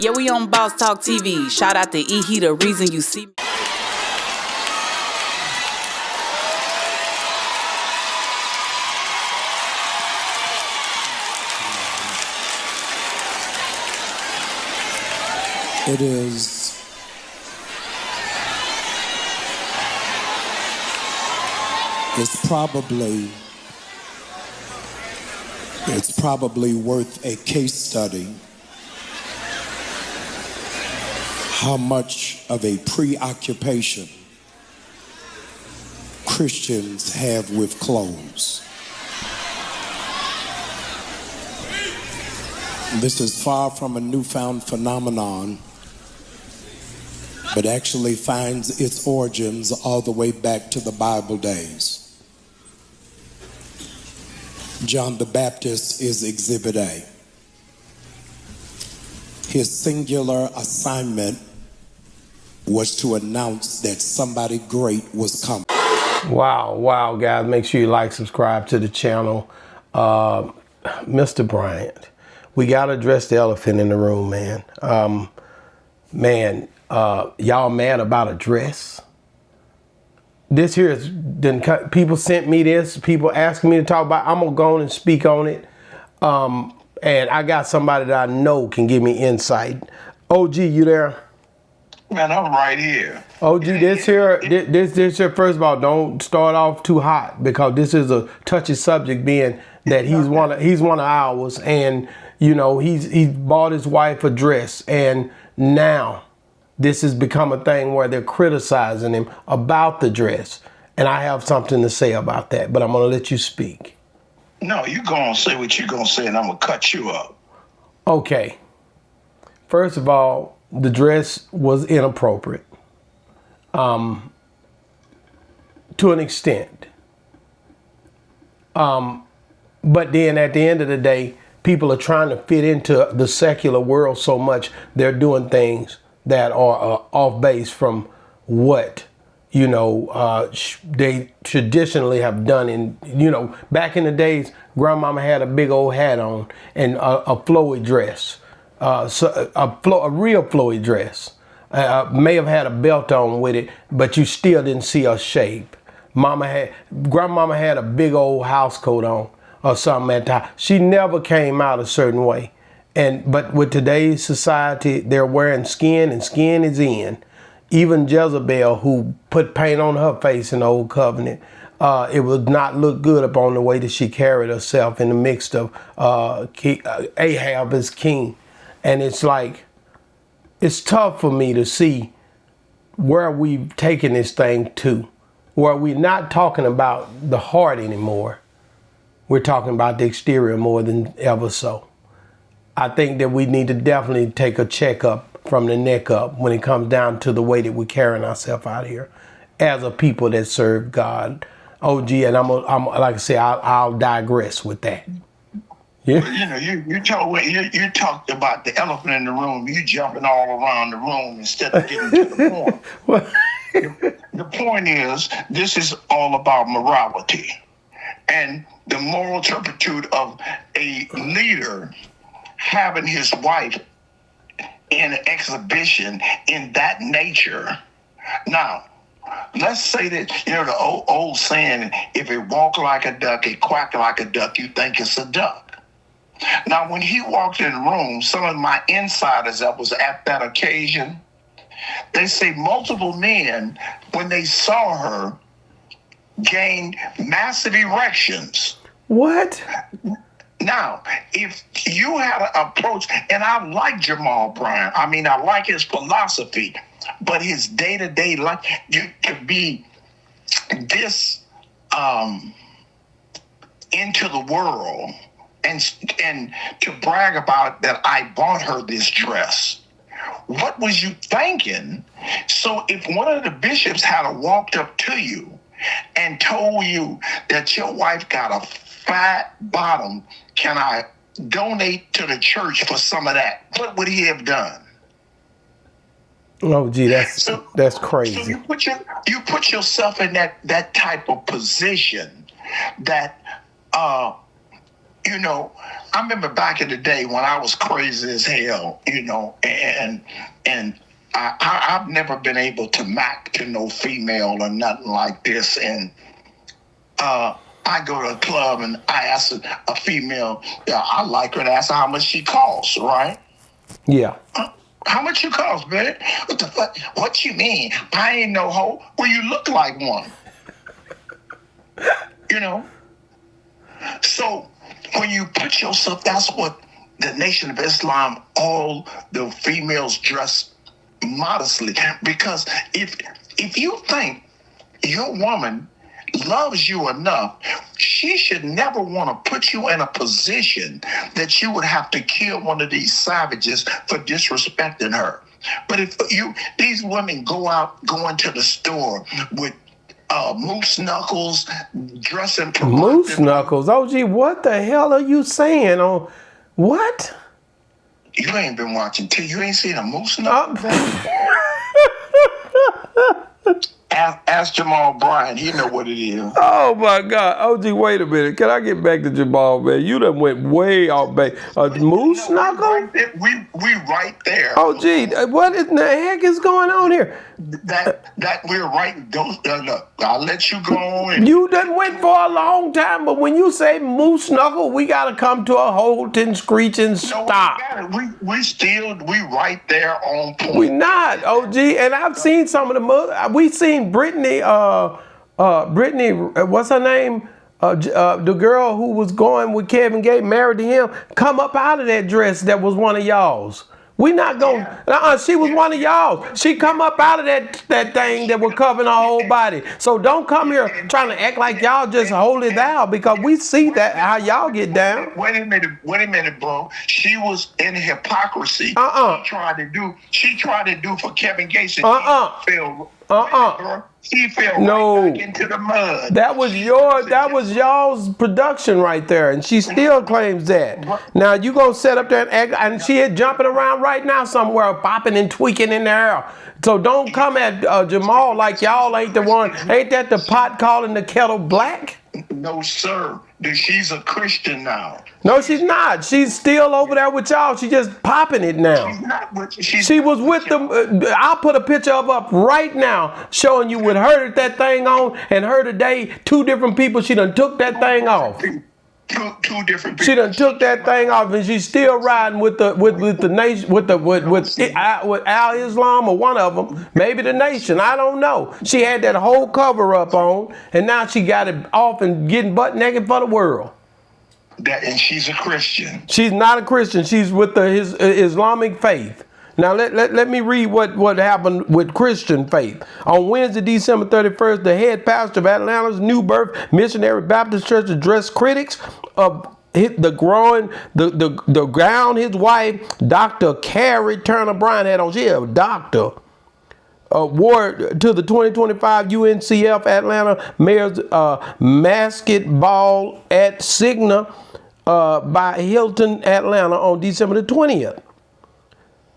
Yeah, we on Boss Talk TV. Shout out to E. He the reason you see me. It's probably worth a case study how much of a preoccupation Christians have with clothes. This is far from a newfound phenomenon, but actually finds its origins all the way back to the Bible days. John the Baptist is Exhibit A. His singular assignment was to announce that somebody great was coming. Wow, guys. Make sure you like, subscribe to the channel. Mr. Bryant, we got to address the elephant in the room, man. Y'all mad about a dress? This here is, people sent me this, people asking me to talk about, I'm gonna go on and speak on it. And I got somebody that I know can give me insight. OG, you there? Man, I'm right here. OG, this here, first of all, don't start off too hot, because this is a touchy subject, being that he's one of ours, and you know, he bought his wife a dress, and now this has become a thing where they're criticizing him about the dress. And I have something to say about that, but I'm going to let you speak. No, you going to say what you're going to say, and I'm going to cut you up. Okay. First of all, the dress was inappropriate. To an extent. But then at the end of the day, people are trying to fit into the secular world so much, they're doing things that are off base from what, you know, they traditionally have done. In, you know, back in the days, grandmama had a big old hat on and a flowy dress, a real flowy dress. May have had a belt on with it, but you still didn't see her shape. Grandmama had a big old house coat on or something at the time. She never came out a certain way. But with today's society, they're wearing skin, and skin is in. Even Jezebel, who put paint on her face in the Old Covenant, it would not look good upon the way that she carried herself in the midst of Ahab as king. And it's like, it's tough for me to see where we've taken this thing to, where we're not talking about the heart anymore. We're talking about the exterior more than ever so. I think that we need to definitely take a checkup from the neck up when it comes down to the way that we're carrying ourselves out here as a people that serve God. OG, and I'm like I say, I'll digress with that. Yeah. You know, you talked about the elephant in the room. You jumping all around the room instead of getting to the point. The point is, this is all about morality and the moral turpitude of a leader having his wife in an exhibition in that nature. Now, let's say that, you know, the old saying, if it walk like a duck, it quack like a duck, you think it's a duck. Now, when he walked in the room, some of my insiders that was at that occasion, they say multiple men, when they saw her, gained massive erections. What? Now, if you had an approach, and I like Jamal Bryant, I mean, I like his philosophy, but his day-to-day life, you could be this into the world and to brag about that I bought her this dress. What was you thinking? So if one of the bishops had walked up to you and told you that your wife got a fat bottom, can I donate to the church for some of that? What would he have done? Oh, gee, that's crazy. So you put yourself in that type of position that you know, I remember back in the day when I was crazy as hell, you know, and I've never been able to mac to no female or nothing like this. And I go to a club and I ask a female, I like her, and ask her how much she costs, right? Yeah. How much you cost, man? What the fuck? What you mean? I ain't no hoe. Well, you look like one. You know? So when you put yourself, that's what the Nation of Islam, all the females dress modestly. Because if you think your woman loves you enough, she should never want to put you in a position that you would have to kill one of these savages for disrespecting her. But if these women go into the store with moose knuckles, dressing Moose knuckles? OG, what the hell are you saying? On what? You ain't been watching TV. You ain't seen a moose knuckle? Ask Jamal Bryant. He know what it is. Oh my God, OG, wait a minute. Can I get back to Jamal, man? You done went way off base. A moose knuckle? We right there. OG, what in the heck is going on here? That we're right. Don't look. I'll let you go on. You done went for a long time, but when you say moose knuckle, we gotta come to a halting, screeching stop. We right there on point. We not, OG, and I've seen some of the. We seen Brittany. Brittany, what's her name? The girl who was going with Kevin Gates, married to him, come up out of that dress that was one of y'all's. We not going. She was one of y'all. She come up out of that thing that was covering her whole body. So don't come here trying to act like y'all just hold it down, because we see that how y'all get down. Wait a minute, bro. She was in hypocrisy. She tried to do for Kevin Gates. She fell right back into the mud. That was y'all's production right there, and she still claims that. Now you gonna set up there and act, and she is jumping around right now somewhere, popping and tweaking in the air. So don't come at Jamal like y'all ain't the one. Ain't that the pot calling the kettle black? No, sir. She's a Christian now. No, she's not. She's still over there with y'all. She just popping it now. She's not she was with them. I'll put a picture of up right now showing you with her that thing on and her today. Two different people. She done took that thing off. Two different people. She done took that thing off, and she's still riding with the nation, with Al Islam or one of them, maybe the Nation. I don't know. She had that whole cover up on, and now she got it off and getting butt naked for the world. And she's a Christian. She's not a Christian. She's with his Islamic faith. Now, let me read what happened with Christian faith. On Wednesday, December 31st, the head pastor of Atlanta's New Birth Missionary Baptist Church addressed critics of the gown his wife, Dr. Carrie Turner Bryant, had on. She a doctor. Wore to the 2025 UNCF Atlanta Mayor's Masket Ball at Cigna by Hilton, Atlanta on December the 20th.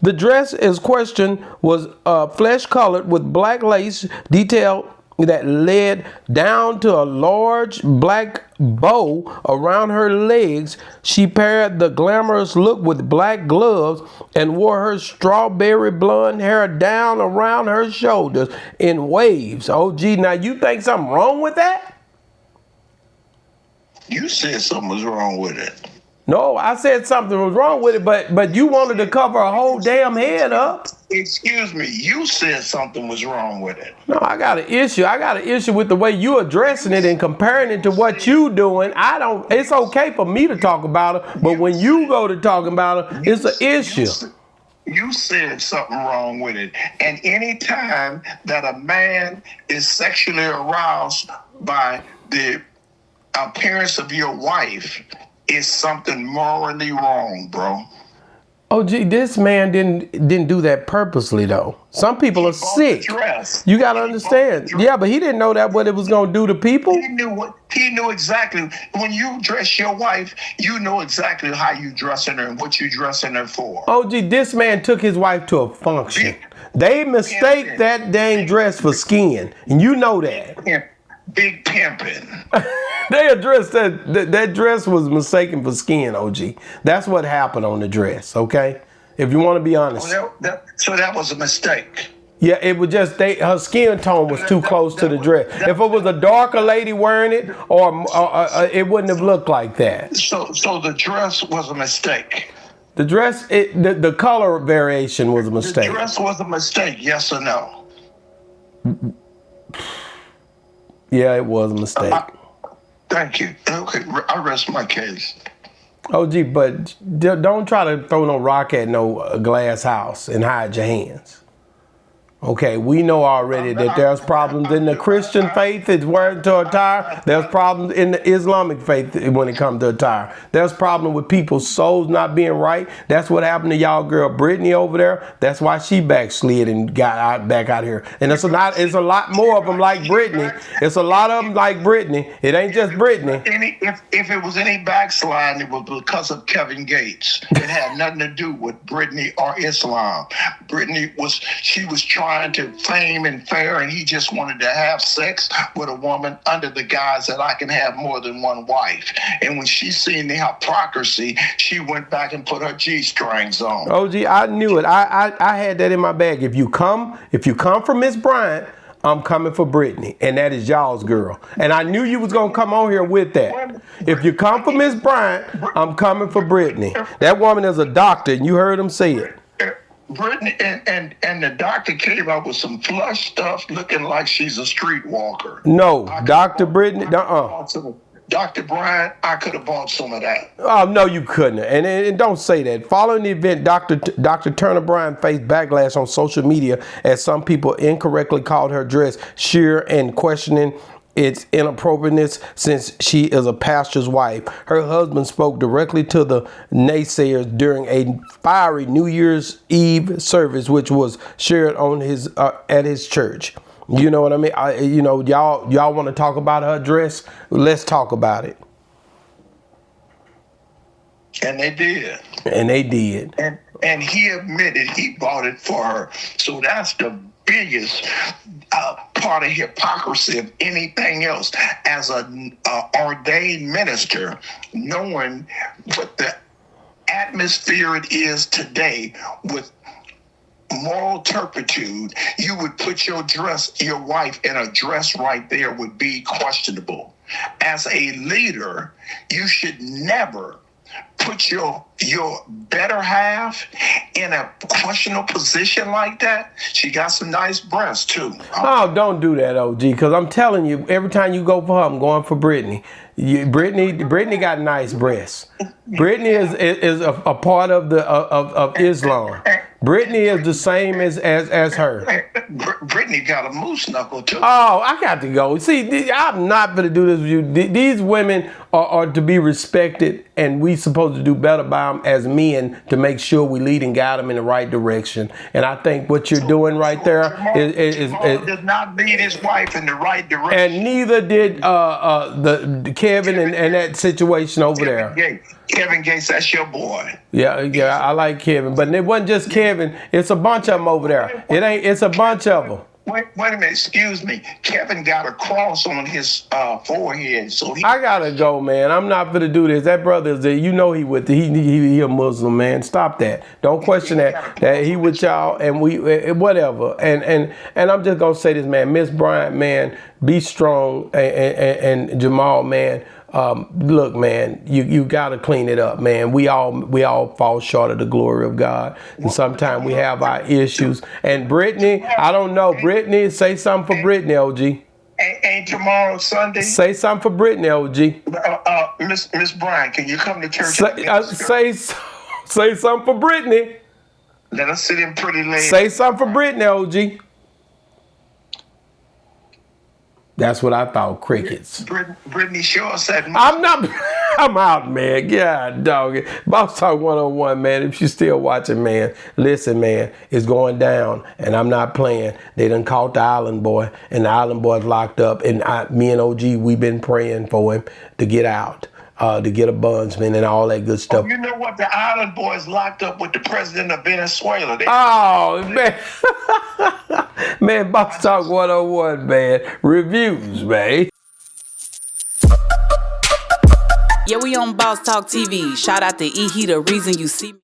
The dress, as questioned, was flesh-colored with black lace detail that led down to a large black bow around her legs. She paired the glamorous look with black gloves and wore her strawberry blonde hair down around her shoulders in waves. Oh, gee, now you think something wrong with that? You said something was wrong with it. No, I said something was wrong with it, but you wanted to cover a whole damn head up. Excuse me, you said something was wrong with it. No, I got an issue. I got an issue with the way you addressing it and comparing it to what you doing. It's okay for me to talk about it, but when you go to talking about it, it's an issue. You said something wrong with it. And any time that a man is sexually aroused by the appearance of your wife, is something morally wrong, bro. Oh, gee, this man didn't do that purposely, though. Some people are sick. You got to understand. Yeah, but he didn't know that what it was going to do to people. He knew exactly. When you dress your wife, you know exactly how you dressing her and what you dressing her for. Oh, gee, this man took his wife to a function. They mistake that dang dress for skiing, and you know that. Big pimping. They addressed that dress was mistaken for skin, OG. That's what happened on the dress, okay? If you want to be honest. So that was a mistake. Yeah, it was just her skin tone was too close to the dress. If it was a darker lady wearing it, or it wouldn't have looked like that. So the dress was a mistake. The dress, the color variation was a mistake. The dress was a mistake, yes or no? Yeah, it was a mistake. Thank you. Okay, I rest my case. OG, but don't try to throw no rock at no glass house and hide your hands. Okay, we know already that there's problems in the Christian faith is wearing to attire. There's problems in the Islamic faith when it comes to attire. There's problem with people's souls not being right. That's what happened to y'all girl Brittany over there. That's why she backslid and got back out here. And it's a lot more of them like Brittany. It's a lot of them like Brittany. It ain't just Brittany. If it was any backsliding, it was because of Kevin Gates. It had nothing to do with Brittany or Islam. Brittany was trying to fame and fair, and he just wanted to have sex with a woman under the guise that I can have more than one wife. And when she seen the hypocrisy, she went back and put her G-strings on. OG, I knew it. I had that in my bag. If you come for Miss Bryant, I'm coming for Brittany, and that is y'all's girl. And I knew you was gonna come on here with that. If you come for Miss Bryant, I'm coming for Brittany. That woman is a doctor, and you heard him say it. Brittany and the doctor came up with some flush stuff looking like she's a streetwalker. No, Dr. Brittany, Dr. Bryant, I could have bought some of that. Oh, no, you couldn't. And don't say that. Following the event, Dr. Turner Bryant faced backlash on social media as some people incorrectly called her dress sheer and questioning its inappropriateness since she is a pastor's wife. Her husband spoke directly to the naysayers during a fiery New Year's Eve service, which was shared on his at his church. You know what I mean? Y'all want to talk about her dress? Let's talk about it. And they did. And he admitted he bought it for her. So that's the biggest part of hypocrisy of anything else. As an ordained minister, knowing what the atmosphere it is today with moral turpitude, you would put your wife in a dress right there would be questionable. As a leader, you should never put your better half in a questionable position like that. She got some nice breasts too. Oh, don't do that, OG, because I'm telling you, every time you go for her, I'm going for Brittany. Brittany got nice breasts. Brittany is a part of Islam. Brittany is the same as her. Brittany got a moose knuckle too. Oh, I got to go. See, I'm not going to do this with you. These women are to be respected, and we supposed to do better by them as men to make sure we lead and guide them in the right direction. And I think what you're doing right there is did not lead his wife in the right direction. And neither did the Kevin and that situation over there. Kevin Gates, that's your boy. Yeah, I like Kevin, but it wasn't just Kevin. It's a bunch of them over there. It's a bunch of them. Wait a minute, excuse me. Kevin got a cross on his forehead, so I gotta go, man. I'm not gonna do this. That brother is he a Muslim, man. Stop that. Don't question that. That he with y'all and we whatever. And I'm just gonna say this, man. Miss Bryant, man, be strong, and Jamal, man. Look, man, you gotta clean it up, man. We all fall short of the glory of God, and sometimes we have our issues. And Brittany, I don't know, Brittany, say something for Brittany, OG. Ain't tomorrow Sunday? Say something for Brittany, OG. Miss Bryant, can you come to church? Say something for Brittany. Let us sit in pretty late. Say something for Brittany, OG. That's what I thought, crickets. Brittany Shaw said... I'm out, man. God, dog. Boss Talk 101, man. If you're still watching, man, listen, man, it's going down, and I'm not playing. They done caught the island boy, and the island boy's locked up, and me and OG, we've been praying for him to get out. To get a bondsman and all that good stuff. Oh, you know what? The island boys locked up with the president of Venezuela. Man. Man, Boss Talk 101, man. Reviews, man. Yeah, we on Boss Talk TV. Shout out to E. He the reason you see me.